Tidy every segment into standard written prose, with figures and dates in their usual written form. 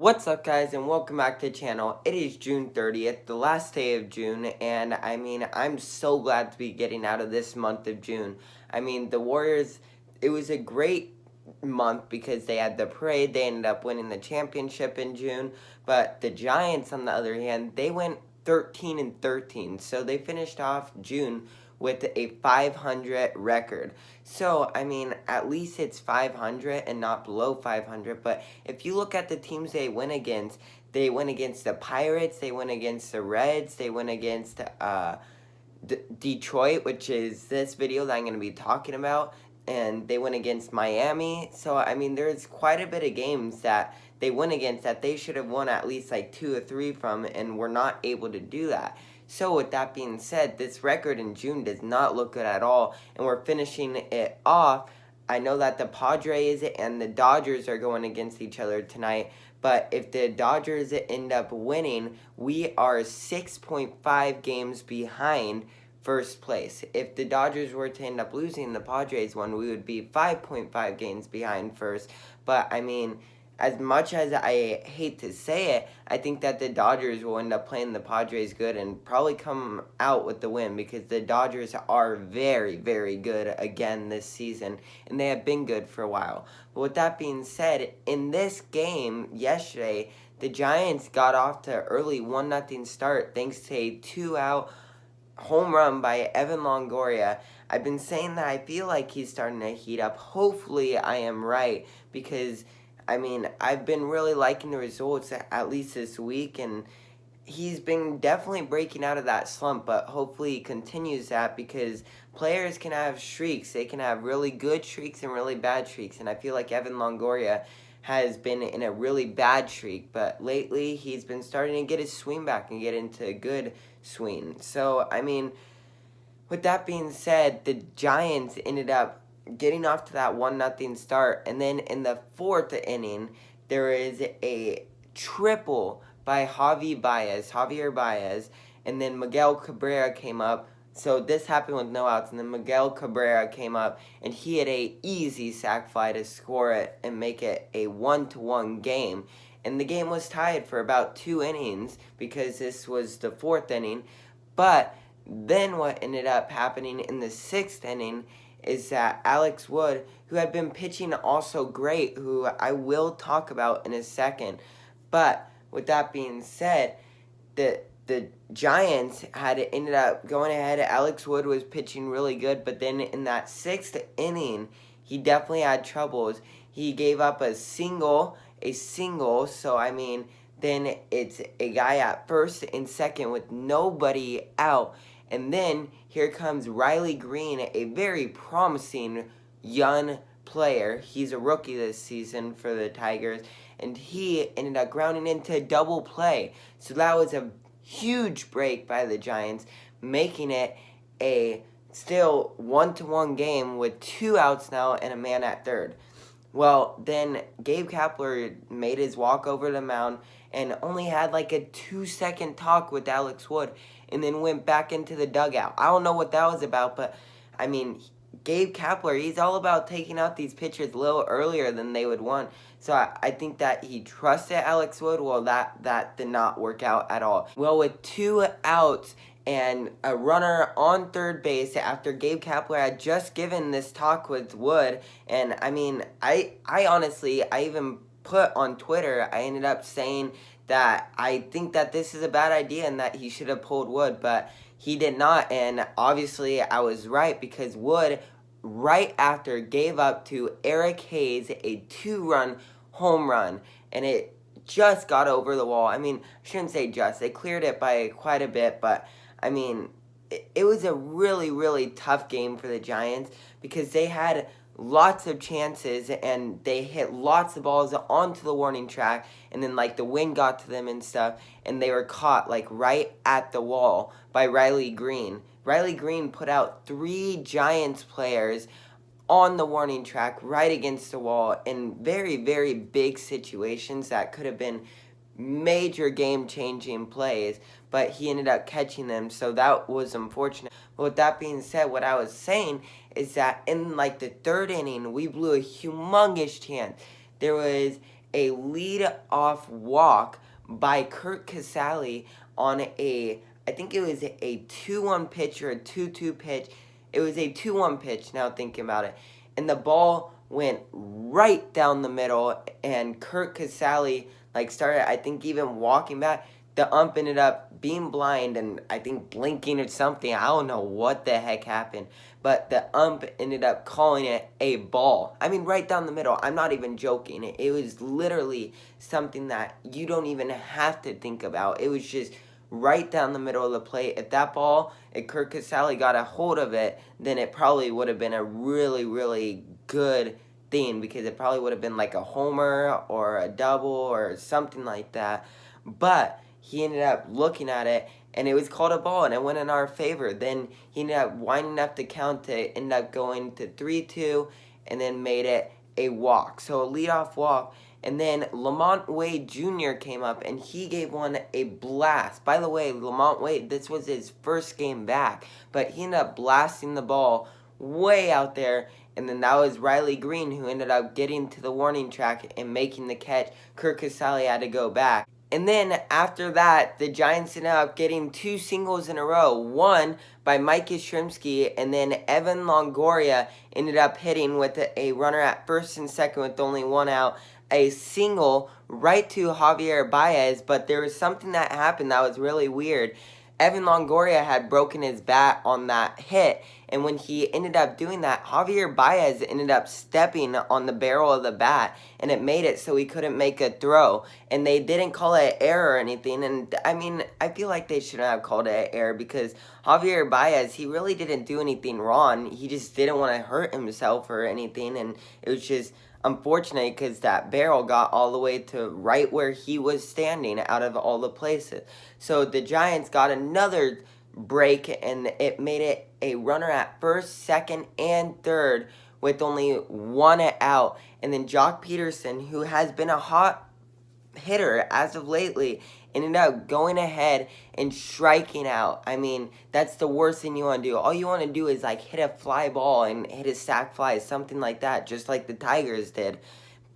What's up, guys, and welcome back to the channel. It is June 30th, the last day of June, and I'm so glad to be getting out of this month of June. The Warriors, it was a great month because they had the parade, they ended up winning the championship in June, but the Giants, on the other hand, they went 13-13, so they finished off June with a 500 record. So, at least it's 500 and not below 500, but if you look at the teams they went against the Pirates, they went against the Reds, they went against Detroit, which is this video that I'm going to be talking about, and they went against Miami. So, there's quite a bit of games that they went against that they should have won at least like 2 or 3 from, and were not able to do that. So, with that being said, this record in June does not look good at all, and we're finishing it off. I know that the Padres and the Dodgers are going against each other tonight, but if the Dodgers end up winning, we are 6.5 games behind first place. If the Dodgers were to end up losing the Padres one, we would be 5.5 games behind first. But as much as I hate to say it, I think that the Dodgers will end up playing the Padres good and probably come out with the win, because the Dodgers are very, very good again this season, and they have been good for a while. But with that being said, in this game yesterday, the Giants got off to an early 1-0 start thanks to a 2-out home run by Evan Longoria. I've been saying that I feel like he's starting to heat up. Hopefully I am right, because I've been really liking the results, at least this week, and he's been definitely breaking out of that slump, but hopefully he continues that, because players can have streaks. They can have really good streaks and really bad streaks, and I feel like Evan Longoria has been in a really bad streak, but lately he's been starting to get his swing back and get into a good swing. So, with that being said, the Giants ended up getting off to that 1-0 start, and then in the 4th inning, there is a triple by Javier Baez, and then Miguel Cabrera came up. So this happened with no outs, and then Miguel Cabrera came up, and he had a easy sac fly to score it and make it a 1-1 game. And the game was tied for about 2 innings, because this was the 4th inning. But then what ended up happening in the 6th inning is that Alex Wood, who had been pitching also great, who I will talk about in a second, but with that being said, the Giants had ended up going ahead. Alex Wood was pitching really good, but then in that 6th inning, he definitely had troubles. He gave up a single, so then it's a guy at first and second with nobody out. And then here comes Riley Green, a very promising young player. He's a rookie this season for the Tigers, and he ended up grounding into a double play. So that was a huge break by the Giants, making it a still 1-1 game with 2 outs now and a man at third. Well, then Gabe Kapler made his walk over the mound and only had like a 2-second talk with Alex Wood, and then went back into the dugout. I don't know what that was about, but Gabe Kapler, he's all about taking out these pitchers a little earlier than they would want. So I think that he trusted Alex Wood. Well, that did not work out at all. Well, with 2 outs and a runner on third base after Gabe Kapler had just given this talk with Wood, and I honestly, I even put on Twitter, I ended up saying that I think that this is a bad idea and that he should have pulled Wood, but he did not, and obviously I was right, because Wood, right after, gave up to Eric Hayes a 2-run home run, and it just got over the wall. I shouldn't say just, they cleared it by quite a bit, but it was a really, really tough game for the Giants, because they had lots of chances and they hit lots of balls onto the warning track, and then the wind got to them and stuff, and they were caught right at the wall by Riley Green. Riley Green put out 3 Giants players on the warning track right against the wall in very, very big situations that could have been major game-changing plays, but he ended up catching them, so that was unfortunate. But with that being said, what I was saying is that in the 3rd inning, we blew a humongous chance. There was a lead-off walk by Curt Casali on I think it was a 2-1 pitch or a 2-2 pitch. It was a 2-1 pitch, now thinking about it. And the ball went right down the middle, and Curt Casali, started, I think, even walking back. The ump ended up being blind and I think blinking or something. I don't know what the heck happened. But the ump ended up calling it a ball. I mean, right down the middle. I'm not even joking. It was literally something that you don't even have to think about. It was just right down the middle of the plate. If that ball, if Curt Casali got a hold of it, then it probably would have been a really, really good thing, because it probably would have been like a homer or a double or something like that. But he ended up looking at it, and it was called a ball, and it went in our favor. Then he ended up winding up the count to end up going to 3-2, and then made it a walk. So a leadoff walk. And then Lamont Wade Jr. came up, and he gave one a blast. By the way, Lamont Wade, this was his first game back, but he ended up blasting the ball way out there. And then that was Riley Green who ended up getting to the warning track and making the catch. Curt Casali had to go back. And then after that, the Giants ended up getting 2 singles in a row. One by Mike Yastrzemski, and then Evan Longoria ended up hitting with a runner at first and second with only 1 out. A single right to Javier Baez, but there was something that happened that was really weird. Evan Longoria had broken his bat on that hit, and when he ended up doing that, Javier Baez ended up stepping on the barrel of the bat, and it made it so he couldn't make a throw. And they didn't call it an error or anything, and I mean, I feel like they shouldn't have called it an error, because Javier Baez, he really didn't do anything wrong. He just didn't want to hurt himself or anything, and it was just unfortunate because that barrel got all the way to right where he was standing out of all the places. So the Giants got another break, and it made it a runner at first, second, and third with only 1 out. And then Jock Peterson, who has been a hot hitter as of lately, ended up going ahead and striking out. I mean, that's the worst thing you want to do. All you want to do is hit a fly ball and hit a sac fly, something like that, just like the Tigers did.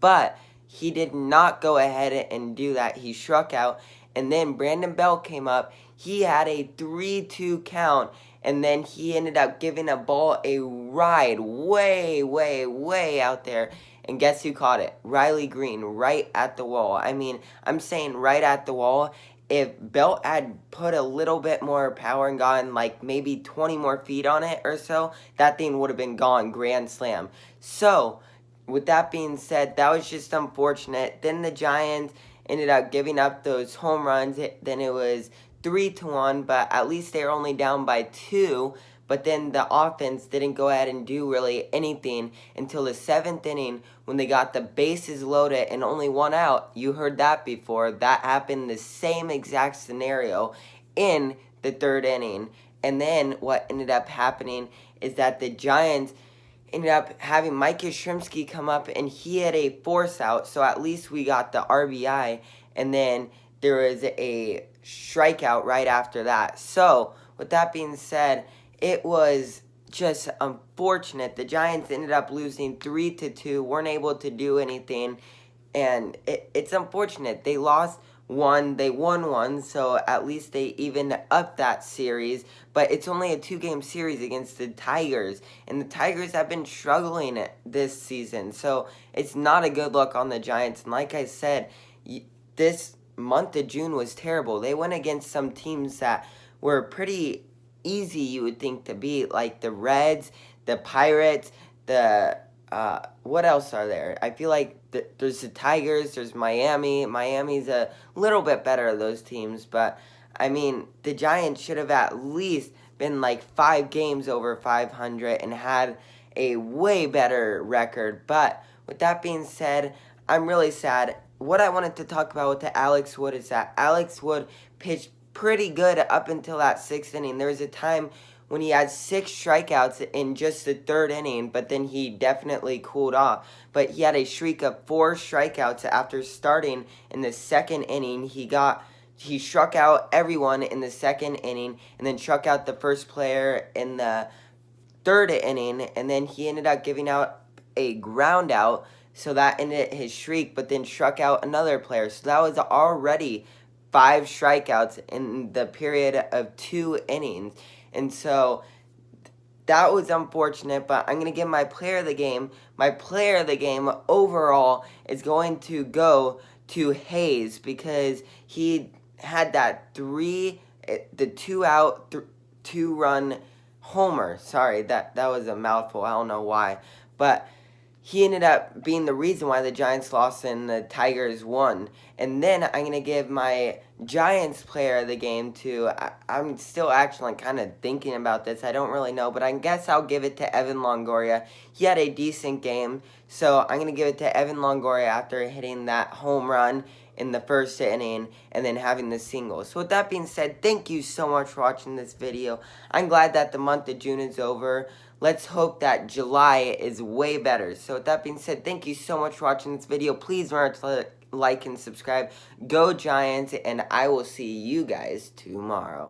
But he did not go ahead and do that. He struck out, and then Brandon Belt came up. He had a 3-2 count, and then he ended up giving a ball a ride way, way, way out there. And guess who caught it? Riley Green, right at the wall. I mean, I'm saying right at the wall. If Belt had put a little bit more power and gotten maybe 20 more feet on it or so, that thing would have been gone, grand slam. So, with that being said, that was just unfortunate. Then the Giants ended up giving up those home runs. Then it was 3-1, but at least they were only down by 2. But then the offense didn't go ahead and do really anything until the 7th inning when they got the bases loaded and only 1 out. You heard that before. That happened the same exact scenario in the 3rd inning. And then what ended up happening is that the Giants ended up having Mike Yastrzemski come up, and he had a force out, so at least we got the RBI. And then there was a strikeout right after that. So, with that being said, it was just unfortunate. The Giants ended up losing 3-2, weren't able to do anything, and it's unfortunate. They lost 1, they won 1, so at least they evened up that series, but it's only a 2-game series against the Tigers, and the Tigers have been struggling this season, so it's not a good look on the Giants. And like I said, this month of June was terrible. They went against some teams that were pretty easy, you would think, to beat, like the Reds, the Pirates, the what else are there? I feel like there's the Tigers, there's Miami. Miami's a little bit better of those teams, but I mean, the Giants should have at least been 5 games over 500 and had a way better record. But with that being said, I'm really sad. What I wanted to talk about with the Alex Wood is that Alex Wood pitched pretty good up until that 6th inning. There was a time when he had 6 strikeouts in just the 3rd inning, but then he definitely cooled off. But he had a streak of 4 strikeouts after starting in the 2nd inning. He struck out everyone in the 2nd inning, and then struck out the first player in the 3rd inning, and then he ended up giving out a ground out So that ended his streak, but then struck out another player. So that was already 5 strikeouts in the period of 2 innings. And so that was unfortunate, but I'm going to give my player of the game. My player of the game overall is going to go to Hayes because he had that 2-out, 2-run homer. Sorry, that was a mouthful. I don't know why. But he ended up being the reason why the Giants lost and the Tigers won. And then I'm going to give my Giants player of the game to, I'm still actually kind of thinking about this. I don't really know, but I guess I'll give it to Evan Longoria. He had a decent game, so I'm going to give it to Evan Longoria after hitting that home run in the first inning and then having the single. So with that being said, thank you so much for watching this video. I'm glad that the month of June is over. Let's hope that July is way better. So with that being said, thank you so much for watching this video. Please remember to like and subscribe. Go Giants, and I will see you guys tomorrow.